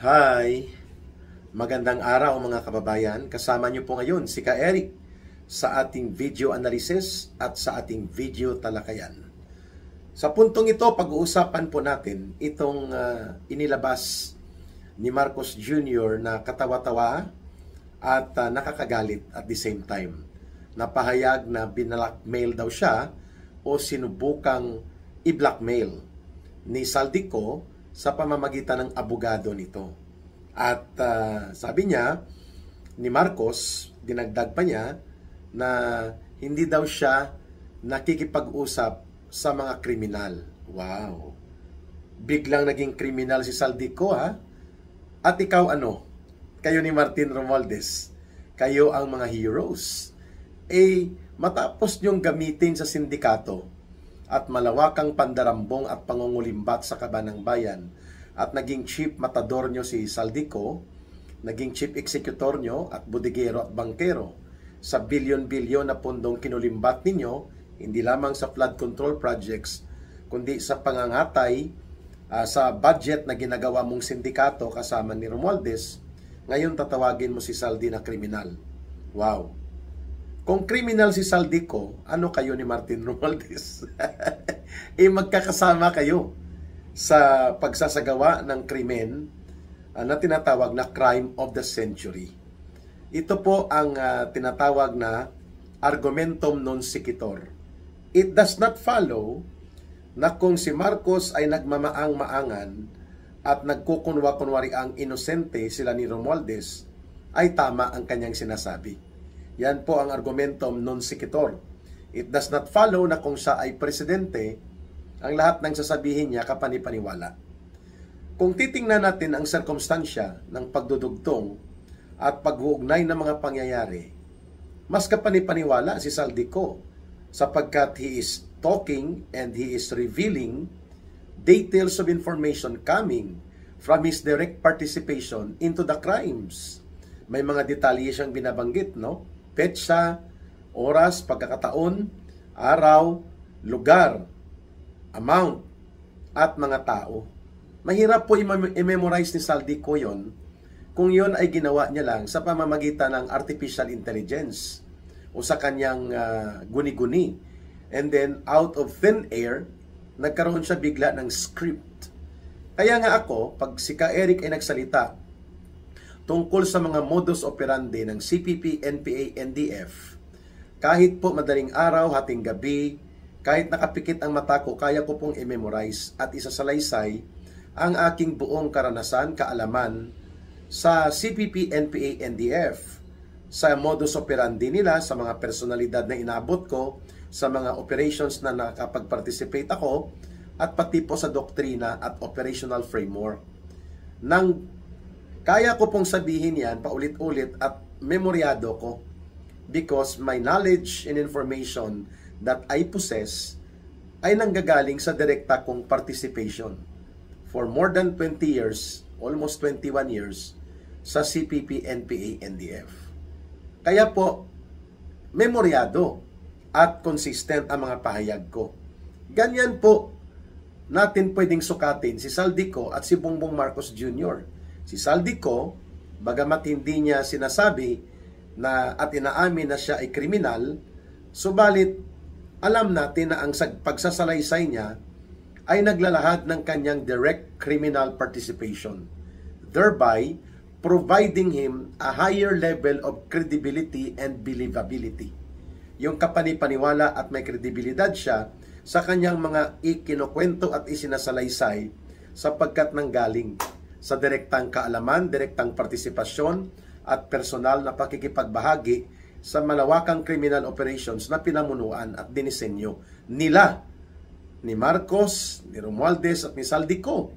Hi! Magandang araw mga kababayan. Kasama niyo po ngayon si Ka Eric sa ating video analysis at sa ating video talakayan. Sa puntong ito, pag-uusapan po natin itong inilabas ni Marcos Jr. na katawa-tawa at nakakagalit at the same time. Napahayag na binlockmail daw siya o sinubukang i-blackmail ni Saldico sa pamamagitan ng abogado nito. At sabi niya, ni Marcos, dinagdag pa niya, na hindi daw siya nakikipag-usap sa mga kriminal. Wow! Biglang naging kriminal si Saldico, ha? At ikaw ano? Kayo ni Martin Romualdez, kayo ang mga heroes. Matapos niyong gamitin sa sindikato at malawakang pandarambong at pangungulimbat sa kaban ng bayan at naging chief matador nyo si Saldico, naging chief executor nyo at bodigero at bankero sa bilyon-bilyon na pundong kinulimbat ninyo, hindi lamang sa flood control projects, kundi sa pangangatay sa budget na ginagawa mong sindikato kasama ni Romualdez. Ngayon tatawagin mo si Saldi na kriminal. Wow! Kung kriminal si Saldico, ano kayo ni Martin Romualdez? Magkakasama kayo sa pagsasagawa ng krimen na tinatawag na crime of the century. Ito po ang tinatawag na argumentum non sequitur. It does not follow na kung si Marcos ay nagmamaang-maangan at nagkukunwa-kunwari ang inosente sila ni Romualdez, ay tama ang kanyang sinasabi. Yan po ang argumentum non sequitur. It does not follow na kung siya ay presidente, ang lahat ng sasabihin niya kapanipaniwala. Kung titingnan natin ang sirkumstansya ng pagdudugtong at pag-uugnay ng mga pangyayari, mas kapanipaniwala si Saldico sapagkat he is talking and he is revealing details of information coming from his direct participation into the crimes. May mga detalye siyang binabanggit, no? Petsa, oras, pagkakataon, araw, lugar, amount, at mga tao. Mahirap po i-memorize ni Saldico yon kung yon ay ginawa niya lang sa pamamagitan ng artificial intelligence o sa kanyang guni-guni. And then, out of thin air, nagkaroon siya bigla ng script. Kaya nga ako, pag si Ka Eric ay nagsalita tungkol sa mga modus operandi ng CPP, NPA, NDF, kahit po madaling araw, hating gabi, kahit nakapikit ang mata ko, kaya ko pong i-memorize at isasalaysay ang aking buong karanasan, kaalaman sa CPP, NPA, NDF, sa modus operandi nila, sa mga personalidad na inabot ko, sa mga operations na nakapag-participate ako, at pati po sa doktrina at operational framework. Kaya ko pong sabihin yan paulit-ulit at memoryado ko because my knowledge and information that I possess ay nanggagaling sa direkta kong participation for more than 20 years, almost 21 years, sa CPP, NPA, NDF. Kaya po, memoryado at consistent ang mga pahayag ko. Ganyan po natin pwedeng sukatin si Saldico at si Bongbong Marcos Jr. Si Saldico, bagamat hindi niya sinasabi na at inaamin na siya ay kriminal, subalit alam natin na ang pagsasalaysay niya ay naglalahad ng kanyang direct criminal participation, thereby providing him a higher level of credibility and believability. Yung kapanipaniwala at may kredibilidad siya sa kanyang mga ikinukwento at isinasalaysay sapagkat nanggaling sa direktang kaalaman, direktang partisipasyon at personal na pakikipagbahagi sa malawakang criminal operations na pinamunuan at dinisenyo nila, ni Marcos, ni Romualdez at ni Saldico.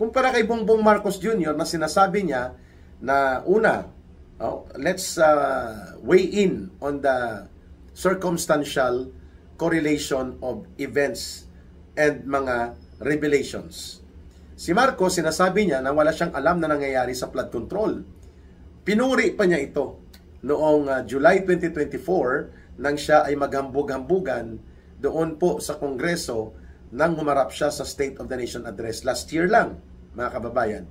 Kumpara kay Bongbong Marcos Jr. na sinasabi niya na let's weigh in on the circumstantial correlation of events and mga revelations. Si Marcos, sinasabi niya na wala siyang alam na nangyayari sa flood control. Pinuri pa niya ito noong July 2024 nang siya ay maghambog-hambugan doon po sa Kongreso nang humarap siya sa State of the Nation Address last year lang, mga kababayan.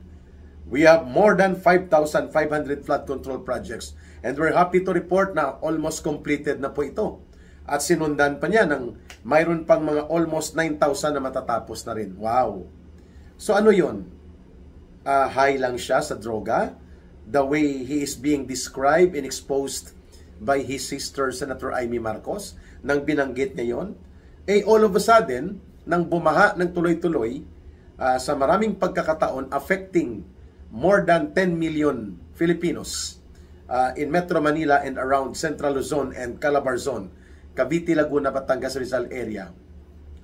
We have more than 5,500 flood control projects and we're happy to report na almost completed na po ito. At sinundan pa niya ng mayroon pang mga almost 9,000 na matatapos na rin. Wow! So ano yun? High lang siya sa droga? The way he is being described and exposed by his sister, Senator Amy Marcos, nang binanggit niya yun? All of a sudden, nang bumaha ng tuloy-tuloy sa maraming pagkakataon affecting more than 10 million Filipinos in Metro Manila and around Central Luzon and Calabarzon, Cavite, Laguna, Batangas, Rizal area.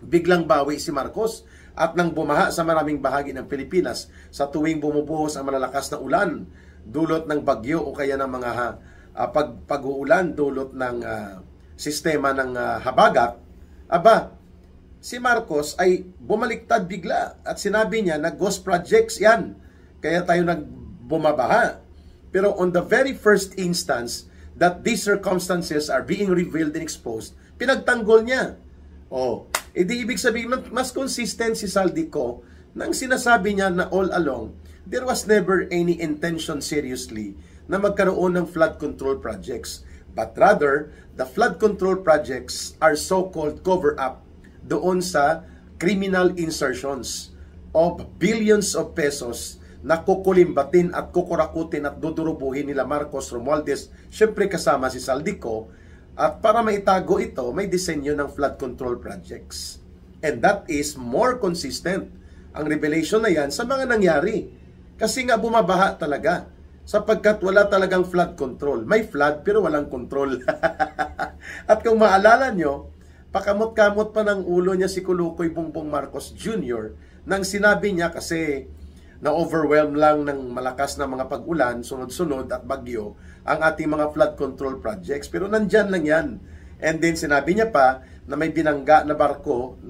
Biglang bawi si Marcos at nang bumaha sa maraming bahagi ng Pilipinas sa tuwing bumubuhos ang malalakas na ulan dulot ng bagyo o kaya ng mga pag-uulan dulot ng sistema ng habagat, si Marcos ay bumaliktad bigla at sinabi niya na ghost projects yan. Kaya tayo nagbumabaha. Pero on the very first instance that these circumstances are being revealed and exposed, pinagtanggol niya. Di ibig sabihin, mas consistent si Saldico nang sinasabi niya na all along, there was never any intention seriously na magkaroon ng flood control projects. But rather, the flood control projects are so-called cover-up doon sa criminal insertions of billions of pesos na kukulimbatin at kukurakutin at dudurubuhin nila Marcos, Romualdez, syempre kasama si Saldico, at para maitago ito, may disenyo ng flood control projects. And that is more consistent, ang revelation na yan, sa mga nangyari. Kasi nga bumabaha talaga, sapagkat wala talagang flood control. May flood pero walang control. At kung maalala nyo, pakamot-kamot pa ng ulo niya si Kulukoy Bongbong Marcos Jr. nang sinabi niya kasi na-overwhelm lang ng malakas na mga pag-ulan, sunod-sunod at bagyo, ang ating mga flood control projects. Pero nandyan lang yan. And then sinabi niya pa na may binangga ng barko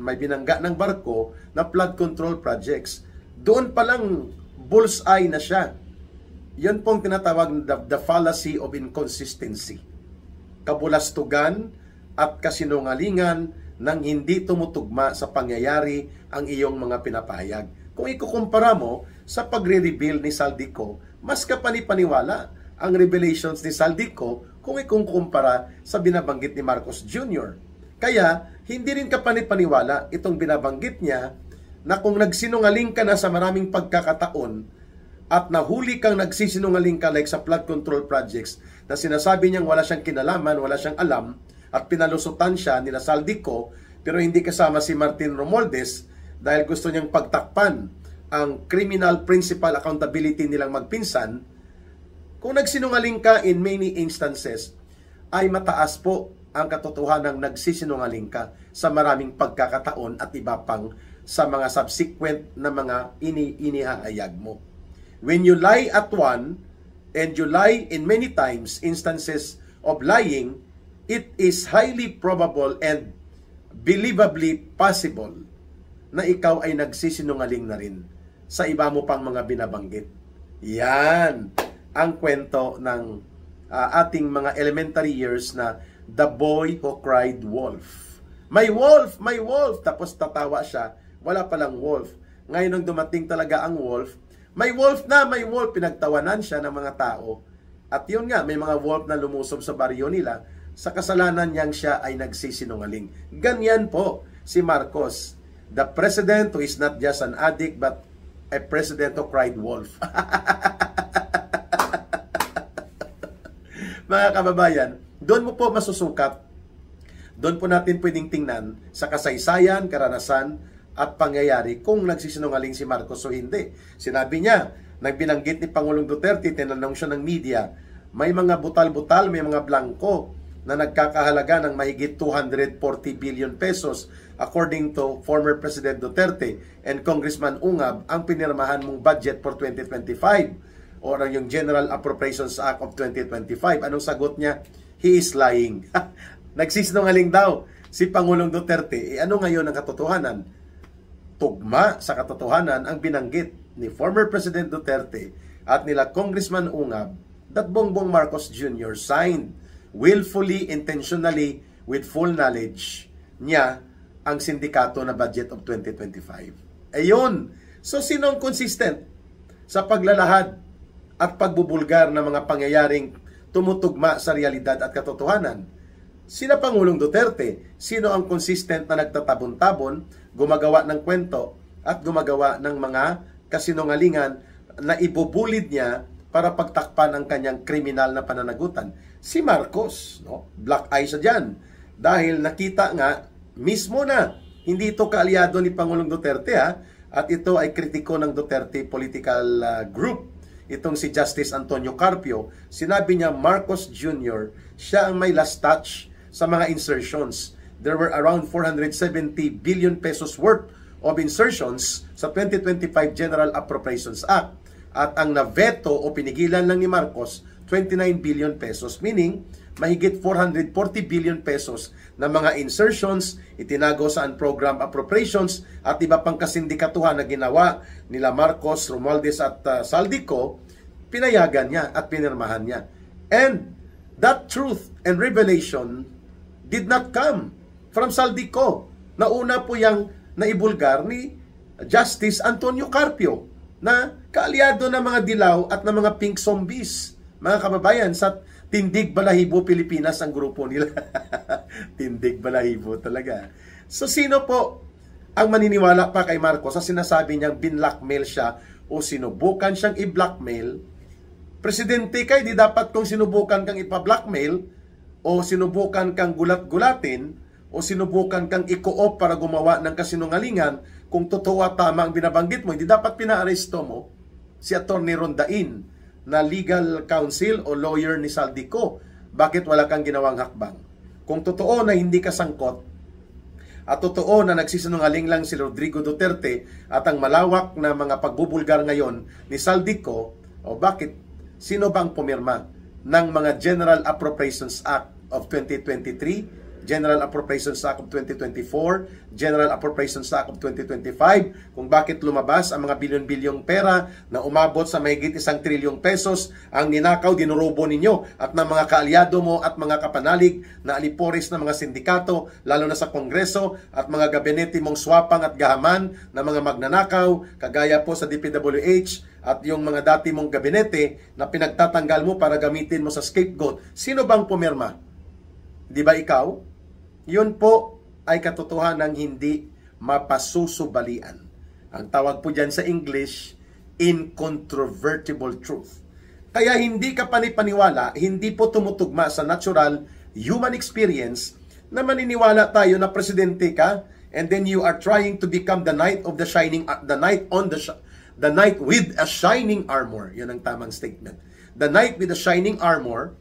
na flood control projects. Doon pa lang bullseye na siya. Yan pong tinatawag na the fallacy of inconsistency. Kabulastugan at kasinungalingan nang hindi tumutugma sa pangyayari ang iyong mga pinapahayag. Kung ikukumpara mo sa pagre-reveal ni Saldico, mas kapanipaniwala ang revelations ni Saldico kung ikukumpara sa binabanggit ni Marcos Jr. Kaya, hindi rin kapanipaniwala itong binabanggit niya na kung nagsinungaling ka na sa maraming pagkakataon at nahuli kang nagsisinungaling ka like sa flood control projects na sinasabi niyang wala siyang kinalaman, wala siyang alam at pinalusutan siya nila Saldico pero hindi kasama si Martin Romualdez dahil gusto niyang pagtakpan ang criminal principal accountability nilang magpinsan. Kung nagsinungaling ka in many instances, ay mataas po ang katotohanang nagsisinungaling ka sa maraming pagkakataon at iba pang sa mga subsequent na mga inihahayag mo. When you lie at one, and you lie in many times, instances of lying, it is highly probable and believably possible na ikaw ay nagsisinungaling na rin sa iba mo pang mga binabanggit. Yan ang kwento ng ating mga elementary years na the boy who cried wolf. May wolf! May wolf! Tapos tatawa siya, wala palang wolf. Ngayon nung dumating talaga ang wolf, may wolf na, may wolf! Pinagtawanan siya ng mga tao. At yun nga, may mga wolf na lumusob sa baryo nila, sa kasalanan niyang siya ay nagsisinungaling. Ganyan po si Marcos. The president who is not just an addict but a president who cried wolf. Mga kababayan, doon mo po masusukat, doon po natin pwedeng tingnan sa kasaysayan, karanasan, at pangyayari kung nagsisinungaling si Marcos o hindi. Sinabi niya, nagbinanggit ni Pangulong Duterte, tinanong siya ng media, may mga butal-butal, may mga blanco na nagkakahalaga ng mahigit 240 billion pesos according to former President Duterte and Congressman Ungab ang pinirmahan mong budget for 2025 o yung General Appropriations Act of 2025. Anong sagot niya? He is lying. Nagsisinungaling daw si Pangulong Duterte. Ano ngayon ang katotohanan? Tugma sa katotohanan ang binanggit ni former President Duterte at nila Congressman Ungab that Bongbong Marcos Jr. signed willfully, intentionally, with full knowledge niya ang sindikato na budget of 2025. Ayun. So, sino ang consistent? sa paglalahad at pagbubulgar ng mga pangyayaring tumutugma sa realidad at katotohanan. Sina Pangulong Duterte, sino ang consistent na nagtatabon-tabon, gumagawa ng kwento at gumagawa ng mga kasinungalingan na ibubulid niya para pagtakpan ang kanyang kriminal na pananagutan? Si Marcos, no? Black eye siya dyan. Dahil nakita nga, mismo na, hindi ito kaalyado ni Pangulong Duterte, ha? At ito ay kritiko ng Duterte Political Group. Itong si Justice Antonio Carpio, sinabi niya Marcos Jr., siya ang may last touch sa mga insertions. There were around 470 billion pesos worth of insertions sa 2025 General Appropriations Act. At ang naveto o pinigilan lang ni Marcos, 29 billion pesos, meaning mahigit 440 billion pesos na mga insertions itinago sa unprogrammed appropriations at iba pang kasindikatuhan na ginawa nila Marcos, Romualdez at Saldico, pinayagan niya at pinirmahan niya. And that truth and revelation did not come from Saldico. Nauna po yung naibulgar ni Justice Antonio Carpio na kaalyado ng mga dilaw at ng mga pink zombies. Mga kababayan, sa Tindig Balahibo Pilipinas ang grupo nila. Tindig Balahibo talaga. So sino po ang maniniwala pa kay Marcos sa sinasabi niyang binlockmail siya o sinubukan siyang i-blackmail? Presidente kay, di dapat kung sinubukan kang ipa-blackmail o sinubukan kang gulat-gulatin o sinubukan kang i-co-op para gumawa ng kasinungalingan, kung totoo at tama ang binabanggit mo, hindi dapat pinaaresto mo si Atty. Rondain na legal counsel o lawyer ni Saldico. Bakit wala kang ginawang hakbang? Kung totoo na hindi ka sangkot at totoo na nagsisinungaling lang si Rodrigo Duterte at ang malawak na mga pagbubulgar ngayon ni Saldico, o bakit sino bang pumirma ng mga General Appropriations Act of 2023, General Appropriations Act of 2024, General Appropriations Act of 2025, kung bakit lumabas ang mga bilyon-bilyong pera na umabot sa mahigit 1 trilyong pesos ang ninakaw, dinurobo ninyo at ng mga kaalyado mo at mga kapanalig na alipores ng mga sindikato, lalo na sa Kongreso at mga gabinete mong swapang at gahaman na mga magnanakaw, kagaya po sa DPWH at yung mga dati mong gabinete na pinagtatanggal mo para gamitin mo sa scapegoat. Sino bang pumirma? Di ba ikaw? Yun po ay katotohanan hindi mapasusubalian. Ang tawag po dyan sa English, incontrovertible truth. Kaya hindi ka panipaniwala, hindi po tumutugma sa natural human experience na maniniwala tayo na presidente ka and then you are trying to become the knight of the shining, the knight with a shining armor. Yun ang tamang statement. The knight with a shining armor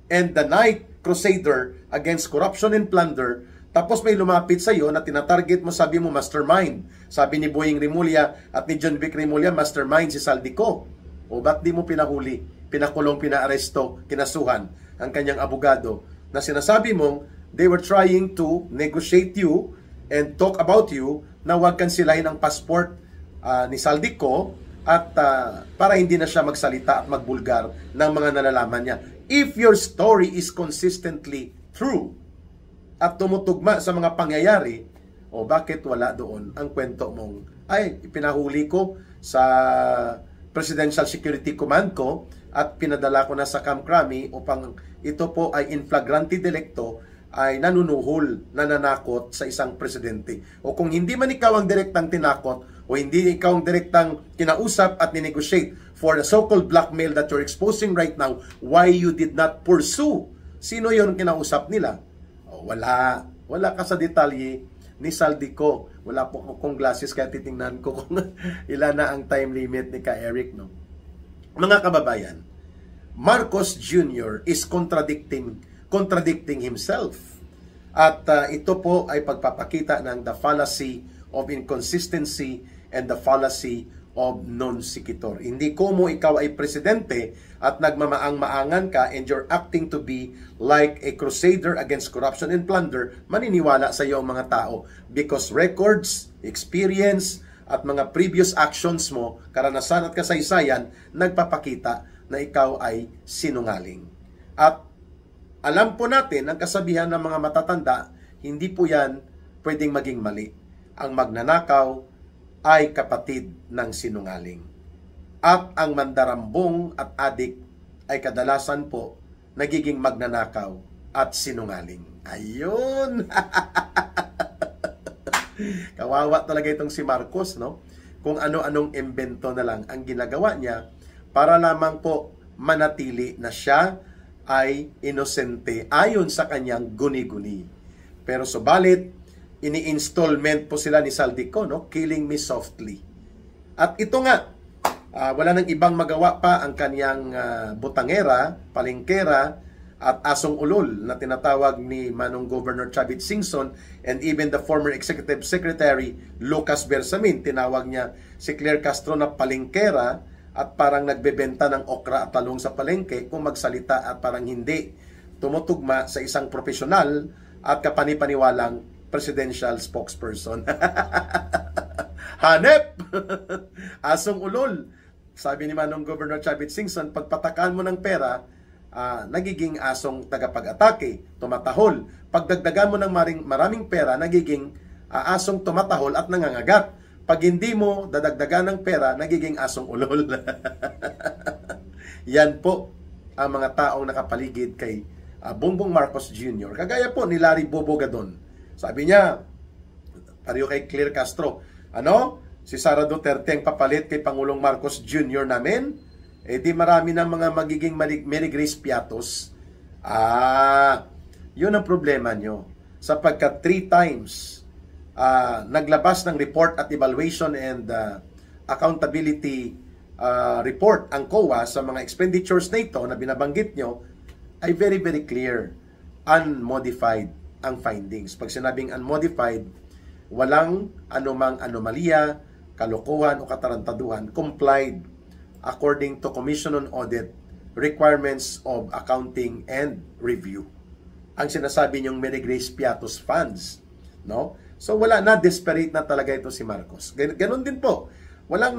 and the knight crusader against corruption and plunder, tapos may lumapit sa iyo na tinatarget mo, sabi mo mastermind. Sabi ni Boying Rimulya at ni John Vic Rimulya, mastermind si Saldico. O ba't di mo pinahuli, pinakulong, pinaaresto, kinasuhan ang kanyang abogado na sinasabi mong they were trying to negotiate you and talk about you na huwag kansilahin ang passport ni Saldico at para hindi na siya magsalita at magbulgar ng mga nalalaman niya. If your story is consistently true at tumutugma sa mga pangyayari, o bakit wala doon ang kwento mong, ay, ipinahuli ko sa Presidential Security Command ko at pinadala ko na sa Camp Crame upang ito po ay in flagrante delicto, ay nanunuhol, nananakot sa isang presidente. O kung hindi man ikaw ang direktang tinakot o hindi ikaw ang direktang kinausap at ninegotiate for the so-called blackmail that you're exposing right now, why you did not pursue? Sino yon kinausap nila? O, wala ka sa detalye ni Saldico. Wala po akong glasses kaya titingnan ko kung ilan na ang time limit ni Ka-Eric, no? Mga kababayan, Marcos Jr. is contradicting himself. At ito po ay pagpapakita ng the fallacy of inconsistency and the fallacy of non sequitur. Hindi ko mo ikaw ay presidente at nagmamaang-maangan ka and you're acting to be like a crusader against corruption and plunder, maniniwala sa iyo ang mga tao because records, experience, at mga previous actions mo, karanasan at kasaysayan, nagpapakita na ikaw ay sinungaling. At alam po natin, ang kasabihan ng mga matatanda, hindi po yan pwedeng maging mali. Ang magnanakaw ay kapatid ng sinungaling. At ang mandarambong at adik ay kadalasan po nagiging magnanakaw at sinungaling. Ayun! Kawawa talaga itong si Marcos, no? Kung ano-anong imbento na lang ang ginagawa niya para lamang po manatili na siya ay inosente ayon sa kanyang guni-guni. Pero subalit, ini-installment po sila ni Saldico, no? Killing me softly. At ito nga, wala nang ibang magawa pa ang kanyang butangera, palengkera, at asong ulol na tinatawag ni Manong Governor Chavit Singson and even the former Executive Secretary Lucas Bersamin. Tinawag niya si Claire Castro na palengkera at parang nagbebenta ng okra at talong sa palengke kung magsalita at parang hindi tumutugma sa isang profesional at kapanipaniwalang presidential spokesperson. Hanep! Asong ulol. Sabi ni Manong Governor Chavit Singson, pagpatakaan mo ng pera, nagiging asong tagapag-atake, tumatahol. Pagdagdagan mo ng maraming pera, nagiging asong tumatahol at nangangagat. Pag hindi mo dadagdagan ng pera, nagiging asong ulol. Yan po ang mga taong nakapaligid kay Bongbong Marcos Jr. Kagaya po ni Larry Bobo Gadon. Sabi niya, pareho kay Claire Castro, si Sara Duterte ang papalit kay Pangulong Marcos Jr. namin? Di marami ng mga magiging Mary Grace Piatos. Yun ang problema nyo. Sapagkat 3 times naglabas ng report at evaluation and accountability report ang COA sa mga expenditures na ito na binabanggit nyo ay very, very clear. Unmodified ang findings. Pag sinabing unmodified, walang anumang anomalya, kalokohan o katarantaduhan, complied according to Commission on Audit requirements of accounting and review. Ang sinasabi niyong Mary Grace Piatos funds, no? So wala na, desperate na talaga ito si Marcos. Ganon din po. Walang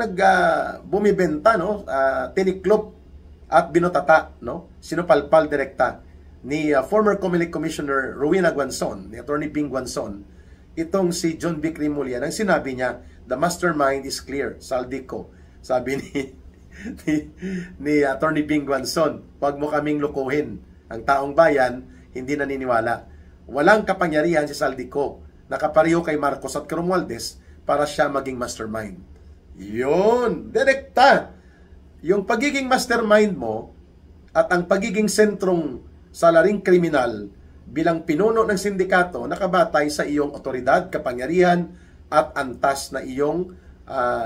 bumibenta, no? Tiniklop at binutata, no? Sinupalpal direkta ni former Comelec Commissioner Rowena Guanzon, ni Attorney Bing Guanzon, itong si John B. Crimulian, ang sinabi niya, the mastermind is clear, Saldico. Sabi ni Attorney Bing Guanzon, huwag mo kaming lukuhin. Ang taong bayan, hindi naniniwala. Walang kapangyarihan si Saldico, nakapareho kay Marcos at Romualdez para siya maging mastermind. Yun, direkta. Yung pagiging mastermind mo at ang pagiging sentrong salaring kriminal bilang pinuno ng sindikato nakabatay sa iyong otoridad, kapangyarihan at antas na iyong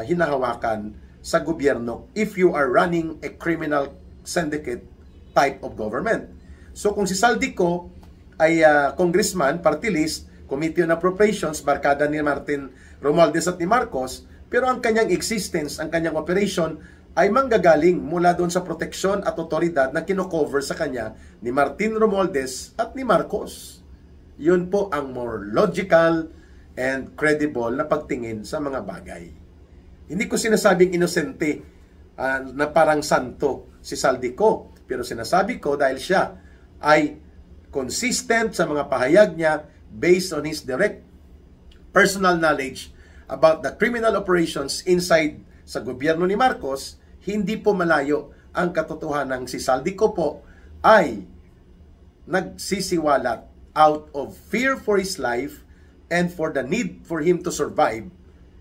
hinahawakan sa gobyerno if you are running a criminal syndicate type of government. So kung si Saldico ay congressman, party list, Committee on Appropriations, barkada ni Martin Romualdez at ni Marcos, pero ang kanyang existence, ang kanyang operation ay manggagaling mula doon sa proteksyon at otoridad na kinocover sa kanya ni Martin Romualdez at ni Marcos. Yun po ang more logical and credible na pagtingin sa mga bagay. Hindi ko sinasabing inosente na parang santo si Saldico, pero sinasabi ko dahil siya ay consistent sa mga pahayag niya based on his direct personal knowledge about the criminal operations inside sa gobyerno ni Marcos. Hindi po malayo ang katotohanan ng si Saldico po ay nagsisiwalat out of fear for his life and for the need for him to survive.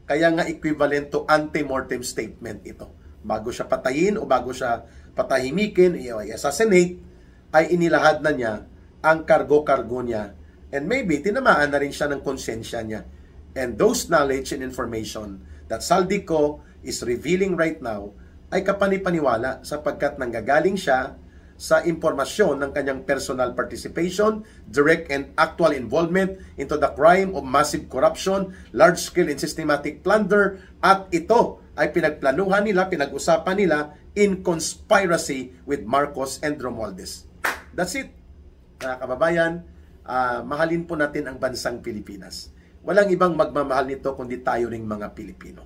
Kaya nga equivalent to ante-mortem statement ito. Bago siya patayin o bago siya patahimikin, i-assassinate, ay inilahad na niya ang kargo-kargo niya. And maybe tinamaan na rin siya ng konsensya niya. And those knowledge and information that Saldico is revealing right now ay kapanipaniwala sapagkat nanggagaling siya sa impormasyon ng kanyang personal participation, direct and actual involvement into the crime of massive corruption, large-scale and systematic plunder, at ito ay pinagplanuhan nila, pinag-usapan nila in conspiracy with Marcos and Romualdez. That's it. Mga kababayan, mahalin po natin ang bansang Pilipinas. Walang ibang magmamahal nito kundi tayo ring mga Pilipino.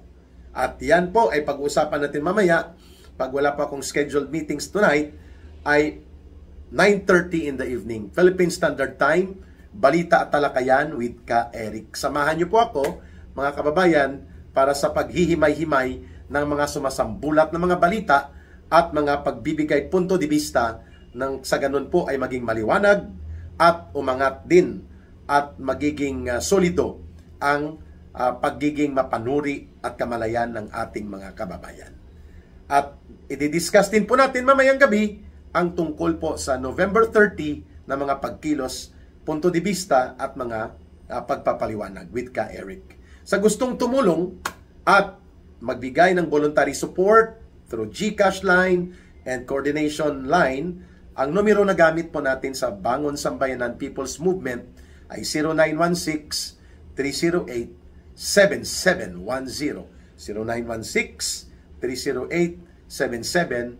At yan po ay pag-uusapan natin mamaya, pag wala pa akong scheduled meetings tonight, ay 9:30 in the evening, Philippine Standard Time, Balita at Talakayan with Ka Eric. Samahan niyo po ako, mga kababayan, para sa paghihimay-himay ng mga sumasambulat na mga balita at mga pagbibigay punto de vista nang sa ganun po ay maging maliwanag at umangat din at magiging solido ang pagiging mapanuri at kamalayan ng ating mga kababayan. At i-discuss din po natin mamayang gabi ang tungkol po sa November 30 na mga pagkilos, punto de vista at mga pagpapaliwanag with Ka Eric. Sa gustong tumulong at magbigay ng voluntary support through GCash line and coordination line, ang numero na gamit po natin sa Bangon Sambayanan People's Movement ay 0916-308-7710. 0916-308-7710.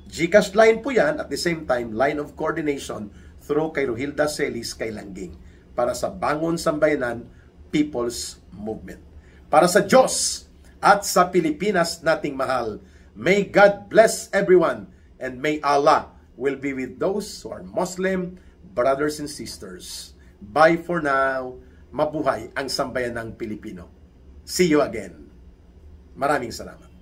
GCash line po yan, at the same time, line of coordination through kay Rohilda Celis kay Langging para sa Bangon Sambayanan People's Movement. Para sa Diyos at sa Pilipinas nating mahal, may God bless everyone and may Allah will be with those who are Muslim brothers and sisters. Bye for now. Mabuhay ang sambayanang Pilipino. See you again. Maraming salamat.